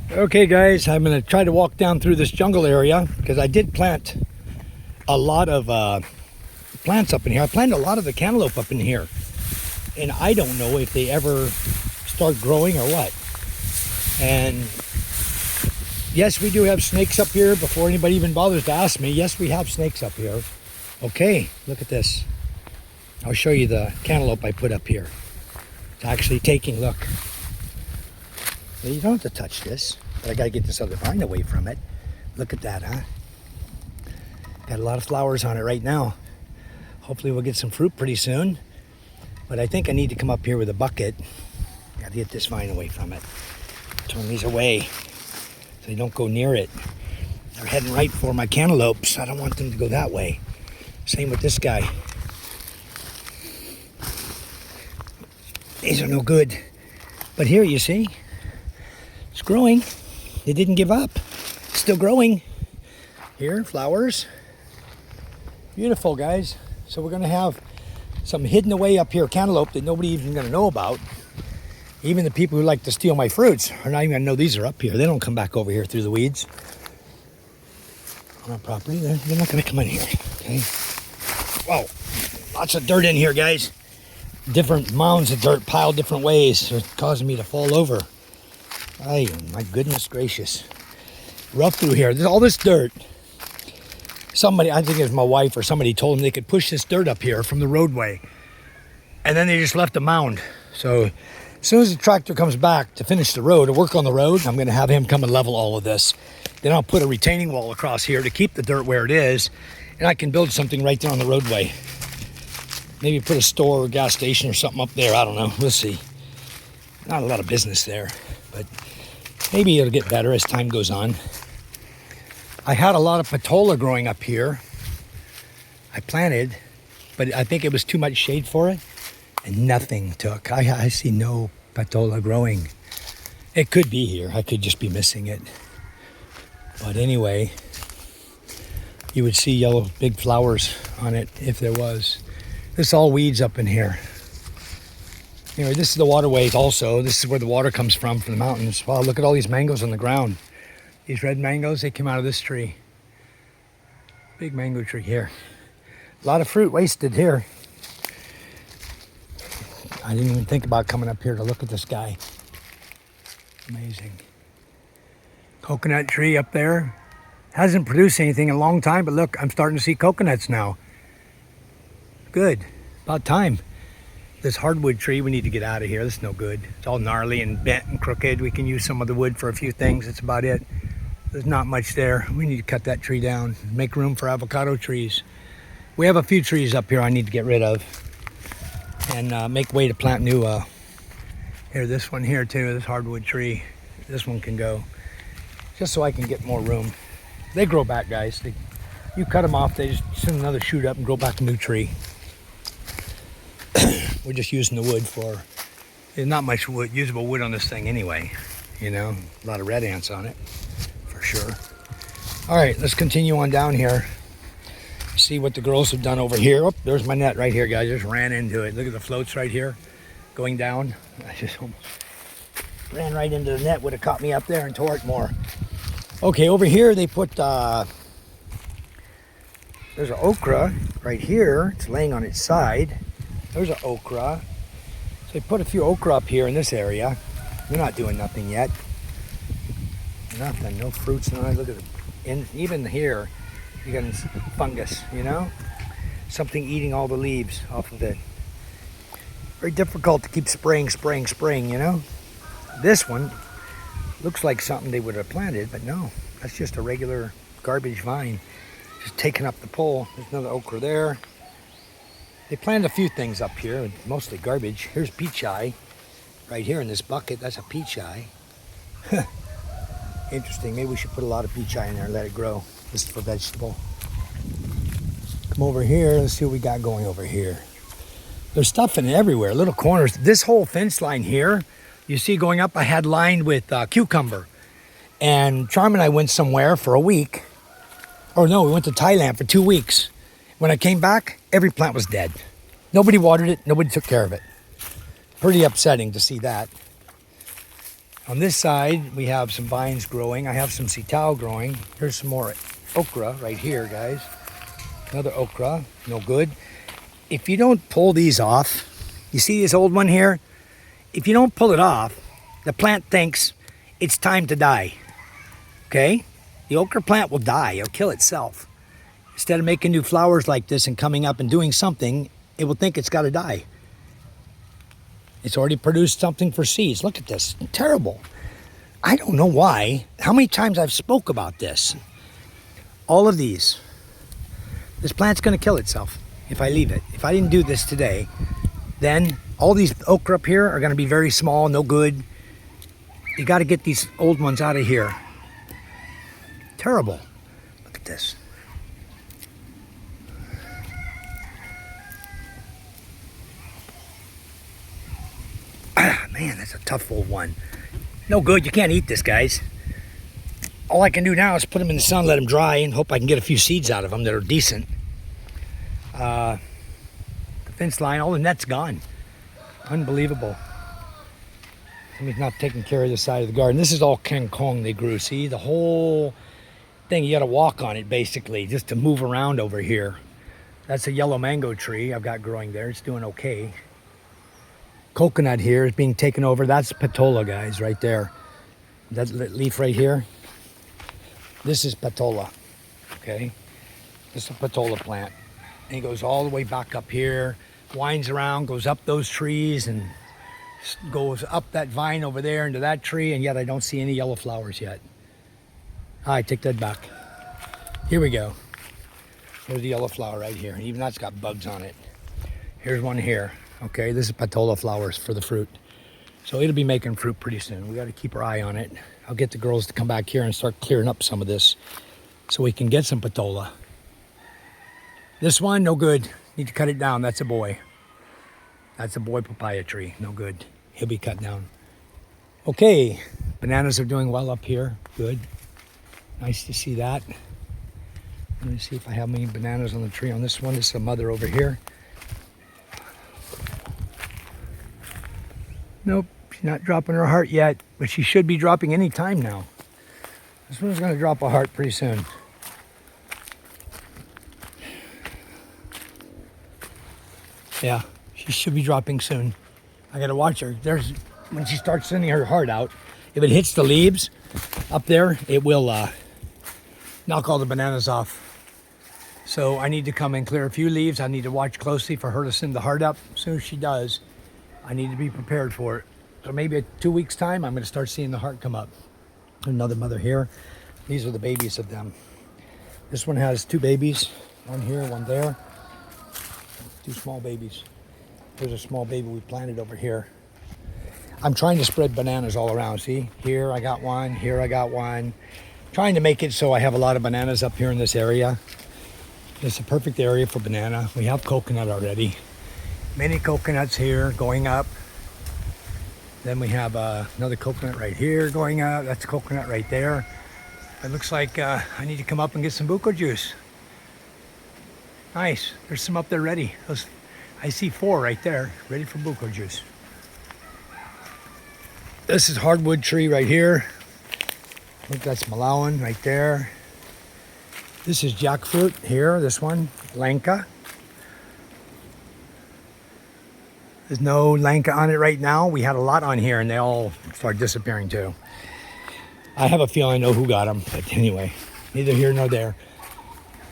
Okay guys, I'm going to try to walk down through this jungle area because I did plant a lot of plants up in here. I planted a lot of the cantaloupe up in here, and I don't know if they ever start growing or what. And yes, we do have snakes up here. Before anybody even bothers to ask me, yes, we have snakes up here. Okay, look at this. I'll show you the cantaloupe I put up here. It's actually taking, look. You don't have to touch this, but I gotta get this other vine away from it. Look at that, huh? Got a lot of flowers on it right now. Hopefully we'll get some fruit pretty soon. But I think I need to come up here with a bucket. Gotta get this vine away from it. Turn these away so they don't go near it. They're heading right for my cantaloupes. I don't want them to go that way. Same with this guy. These are no good. But here, you see? It's growing. It didn't give up. It's still growing. Here, flowers. Beautiful, guys. So we're gonna have some hidden away up here cantaloupe that nobody even gonna know about. Even the people who like to steal my fruits are not even gonna know these are up here. They don't come back over here through the weeds. On our property, they're not gonna come in here, okay? Whoa, lots of dirt in here, guys. Different mounds of dirt piled different ways. They're causing me to fall over. Ay, my goodness gracious. Rough through here. There's all this dirt. Somebody, I think it was my wife or somebody, told them they could push this dirt up here from the roadway. And then they just left a mound. So as soon as the tractor comes back to finish the road, to work on the road, I'm going to have him come and level all of this. Then I'll put a retaining wall across here to keep the dirt where it is. And I can build something right there on the roadway. Maybe put a store or gas station or something up there. I don't know. We'll see. Not a lot of business there, but maybe it'll get better as time goes on. I had a lot of patola growing up here. I planted, but I think it was too much shade for it, and nothing took. I see no patola growing. It could be here. I could just be missing it. But anyway, you would see yellow big flowers on it if there was. This is all weeds up in here. Anyway, this is the waterways also. This is where the water comes from the mountains. Wow, look at all these mangoes on the ground. These red mangoes, they came out of this tree. Big mango tree here. A lot of fruit wasted here. I didn't even think about coming up here to look at this guy. Amazing. Coconut tree up there. Hasn't produced anything in a long time, but look, I'm starting to see coconuts now. Good, about time. This hardwood tree, we need to get out of here. This is no good. It's all gnarly and bent and crooked. We can use some of the wood for a few things. That's about it. There's not much there. We need to cut that tree down. Make room for avocado trees. We have a few trees up here I need to get rid of. And make way to plant new. Here, this one here too, this hardwood tree. This one can go. Just so I can get more room. They grow back, guys. You cut them off, they just send another shoot up and grow back a new tree. We're just using the wood for, there's not much wood, usable wood on this thing anyway. You know, a lot of red ants on it, for sure. All right, let's continue on down here. See what the girls have done over here. Oh, there's my net right here, guys. Just ran into it. Look at the floats right here going down. I just almost ran right into the net. Would have caught me up there and tore it more. Okay, over here they put, there's an okra right here. It's laying on its side. There's an okra. So they put a few okra up here in this area. They're not doing nothing yet. Nothing, no fruits. No, look at it. Even here, you got fungus, you know? Something eating all the leaves off of it. Very difficult to keep spraying, you know? This one looks like something they would have planted, but no. That's just a regular garbage vine. Just taking up the pole. There's another okra there. They planted a few things up here, mostly garbage. Here's peach eye. Right here in this bucket, that's a peach eye. Interesting, maybe we should put a lot of peach eye in there and let it grow. This is for vegetable. Come over here, let's see what we got going over here. There's stuff in everywhere, little corners. This whole fence line here, you see going up, I had lined with cucumber. And Charm and I went somewhere for a week. Or no, we went to Thailand for 2 weeks. When I came back, every plant was dead. Nobody watered it, nobody took care of it. Pretty upsetting to see that. On this side, we have some vines growing. I have some sitaw growing. Here's some more okra right here, guys. Another okra, no good. If you don't pull these off, you see this old one here? If you don't pull it off, the plant thinks it's time to die, okay? The okra plant will die, it'll kill itself. Instead of making new flowers like this and coming up and doing something, it will think it's gotta die. It's already produced something for seeds. Look at this, terrible. I don't know why, how many times I've spoke about this. All of these. This plant's gonna kill itself if I leave it. If I didn't do this today, then all these okra up here are gonna be very small, no good. You gotta get these old ones out of here. Terrible. Look at this. Man, that's a tough old one. No good, you can't eat this, guys. All I can do now is put them in the sun, let them dry, and hope I can get a few seeds out of them that are decent. The fence line, all the net's gone. Unbelievable. Somebody's not taking care of the side of the garden. This is all kangkong they grew. See, the whole thing, you got to walk on it basically just to move around over here. That's a yellow mango tree I've got growing there. It's doing okay. Coconut here is being taken over. That's patola, guys, right there. That leaf right here. This is patola, okay? This is a patola plant. And it goes all the way back up here, winds around, goes up those trees, and goes up that vine over there into that tree, and yet I don't see any yellow flowers yet. I take that back. Here we go. There's the yellow flower right here. Even that's got bugs on it. Here's one here. Okay, this is patola flowers for the fruit. So it'll be making fruit pretty soon. We got to keep our eye on it. I'll get the girls to come back here and start clearing up some of this so we can get some patola. This one, no good. Need to cut it down. That's a boy. That's a boy papaya tree. No good. He'll be cut down. Okay, bananas are doing well up here. Good. Nice to see that. Let me see if I have any bananas on the tree on this one. This is a mother over here. Nope, she's not dropping her heart yet, but she should be dropping any time now. This one's gonna drop a heart pretty soon. Yeah, she should be dropping soon. I gotta watch her. When she starts sending her heart out, if it hits the leaves up there, it will knock all the bananas off. So I need to come and clear a few leaves. I need to watch closely for her to send the heart up. As soon as she does, I need to be prepared for it. So maybe in 2 weeks' time, I'm gonna start seeing the heart come up. Another mother here. These are the babies of them. This one has 2 babies. One here, one there. 2 small babies. There's a small baby we planted over here. I'm trying to spread bananas all around. See, here I got one, here I got one. Trying to make it so I have a lot of bananas up here in this area. It's a perfect area for banana. We have coconut already. Many coconuts here going up. Then we have another coconut right here going up. That's coconut right there. It looks like I need to come up and get some buko juice. Nice, there's some up there ready. I see 4 right there, ready for buko juice. This is hardwood tree right here. I think that's Malawan right there. This is jackfruit here, this one, Lanka. There's no Lanka on it right now. We had a lot on here and they all started disappearing too. I have a feeling I know who got them, but anyway, neither here nor there.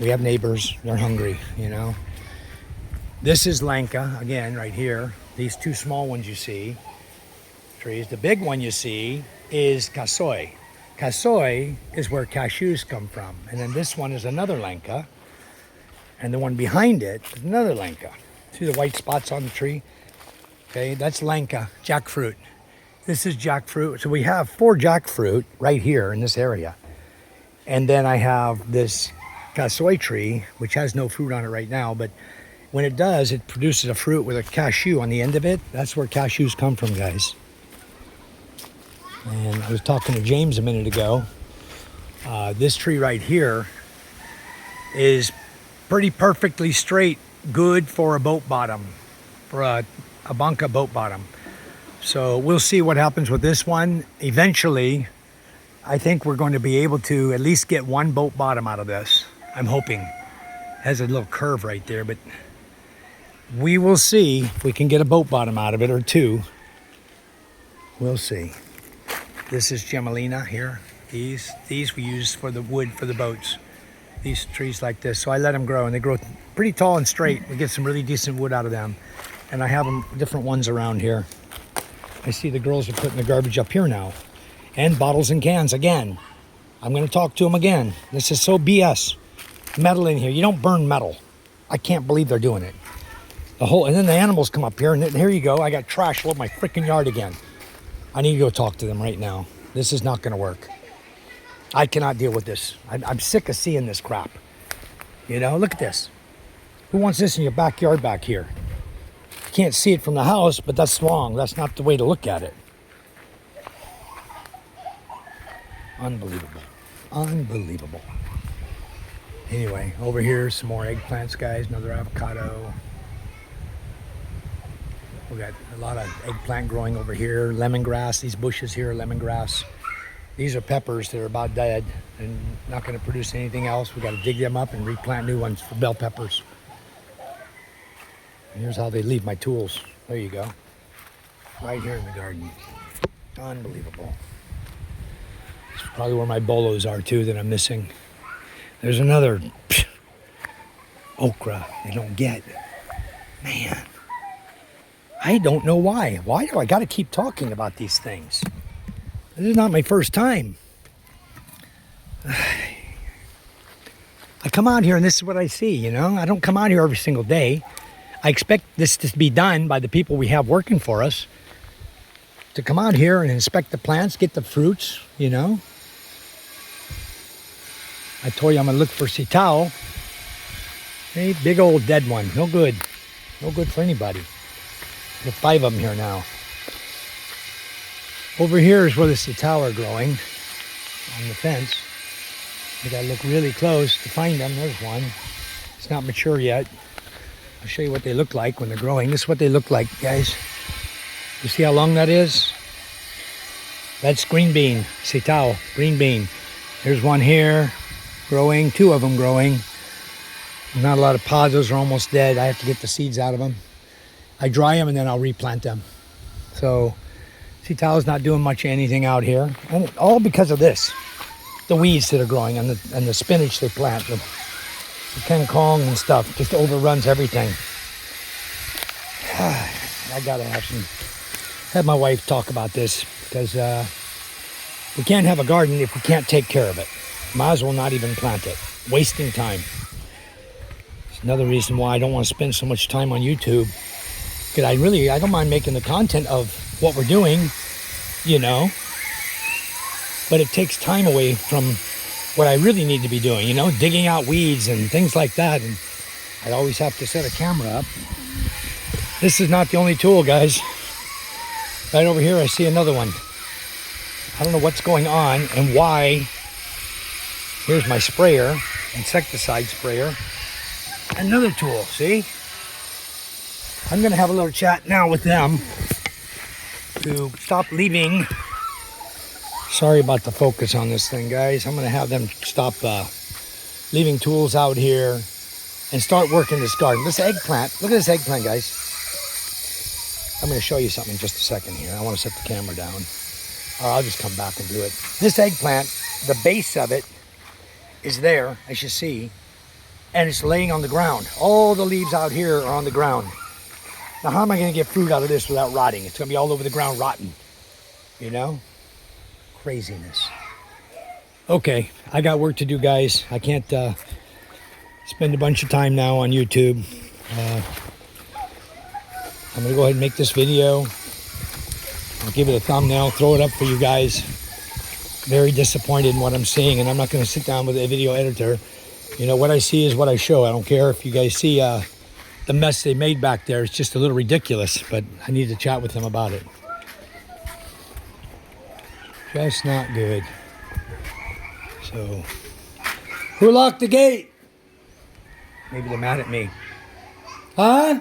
We have neighbors, they're hungry, you know. This is Lanka, again, right here. These 2 small ones you see, trees. The big one you see is Kasoy. Kasoy is where cashews come from. And then this one is another Lanka. And the one behind it is another Lanka. See the white spots on the tree? Okay, that's Lanka, jackfruit. This is jackfruit. So we have 4 jackfruit right here in this area. And then I have this Kasoy tree, which has no fruit on it right now, but when it does, it produces a fruit with a cashew on the end of it. That's where cashews come from, guys. And I was talking to James a minute ago. This tree right here is pretty perfectly straight, good for a boat bottom, for a banca boat bottom. So we'll see what happens with this one. Eventually, I think we're going to be able to at least get one boat bottom out of this. I'm hoping. Has a little curve right there, but we will see if we can get a boat bottom out of it or two. We'll see. This is Gemelina here. These we use for the wood for the boats. These trees like this. So I let them grow, and they grow pretty tall and straight. We get some really decent wood out of them. And I have them different ones around here. I see the girls are putting the garbage up here now. And bottles and cans again. I'm going to talk to them again. This is so BS. Metal in here. You don't burn metal. I can't believe they're doing it. And then the animals come up here, and here you go. I got trash all over my freaking yard again. I need to go talk to them right now. This is not going to work. I cannot deal with this. I'm sick of seeing this crap. You know, look at this. Who wants this in your backyard back here? You can't see it from the house, but that's wrong. That's not the way to look at it. Unbelievable. Unbelievable. Anyway, over here, some more eggplants, guys. Another avocado. We got a lot of eggplant growing over here. Lemongrass. These bushes here are lemongrass. These are peppers that are about dead and not going to produce anything else. We got to dig them up and replant new ones for bell peppers. And here's how they leave my tools. There you go. Right here in the garden. Unbelievable. It's probably where my bolos are too that I'm missing. There's another okra they don't get. Man. I don't know why. Why do I got to keep talking about these things? This is not my first time. I come out here and this is what I see, you know? I don't come out here every single day. I expect this to be done by the people we have working for us. To come out here and inspect the plants, get the fruits, you know? I told you I'm going to look for sitao. A big old dead one. No good. No good for anybody. There's 5 of them here now. Over here is where the sitao are growing on the fence. You gotta look really close to find them. There's one. It's not mature yet. I'll show you what they look like when they're growing. This is what they look like, guys. You see how long that is? That's green bean, sitao, green bean. There's one here growing, 2 of them growing. Not a lot of pods, those are almost dead. I have to get the seeds out of them. I dry them and then I'll replant them. So sitao's not doing much of anything out here. And all because of this. The weeds that are growing and the spinach they plant. The kangkong and stuff just overruns everything. I gotta have my wife talk about this because we can't have a garden if we can't take care of it. Might as well not even plant it. Wasting time. It's another reason why I don't want to spend so much time on YouTube. Because I don't mind making the content of what we're doing, you know. But it takes time away from what I really need to be doing, you know, digging out weeds and things like that. And I always have to set a camera up. This is not the only tool, guys. Right over here, I see another one. I don't know what's going on and why. Here's my sprayer, insecticide sprayer. Another tool, see? I'm going to have a little chat now with them to stop leaving. Sorry about the focus on this thing, guys. I'm going to have them stop leaving tools out here and start working this garden. This eggplant, look at this eggplant, guys. I'm going to show you something in just a second here. I want to set the camera down. Or I'll just come back and do it. This eggplant, the base of it is there, as you see, and it's laying on the ground. All the leaves out here are on the ground. Now, how am I going to get fruit out of this without rotting? It's going to be all over the ground rotten, you know? Craziness. Okay, I got work to do, guys. I can't spend a bunch of time now on YouTube. I'm going to go ahead and make this video. I'll give it a thumbnail, throw it up for you guys. Very disappointed in what I'm seeing, and I'm not going to sit down with a video editor. You know, what I see is what I show. I don't care if you guys see the mess they made back there. It's just a little ridiculous, but I need to chat with them about it. Just not good. So, who locked the gate? Maybe they're mad at me. Huh?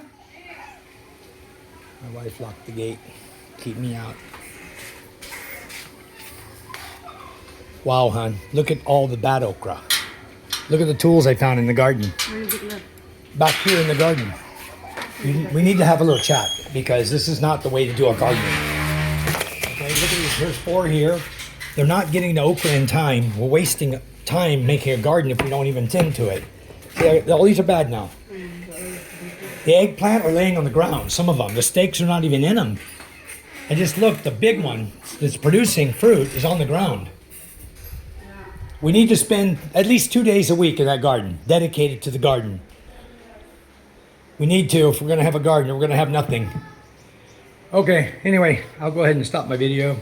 My wife locked the gate. keep me out. Wow, hon. Look at all the bad okra. Look at the tools I found in the garden. Back here in the garden. We need to have a little chat because this is not the way to do a garden. Okay, look at these. Here's 4 here. They're not getting the okra in time. We're wasting time making a garden if we don't even tend to it. See, all these are bad now. The eggplant are laying on the ground, some of them. The stakes are not even in them. And just look, the big one that's producing fruit is on the ground. We need to spend at least 2 days a week in that garden, dedicated to the garden. We need to, if we're going to have a garden, we're going to have nothing. Okay, anyway, I'll go ahead and stop my video.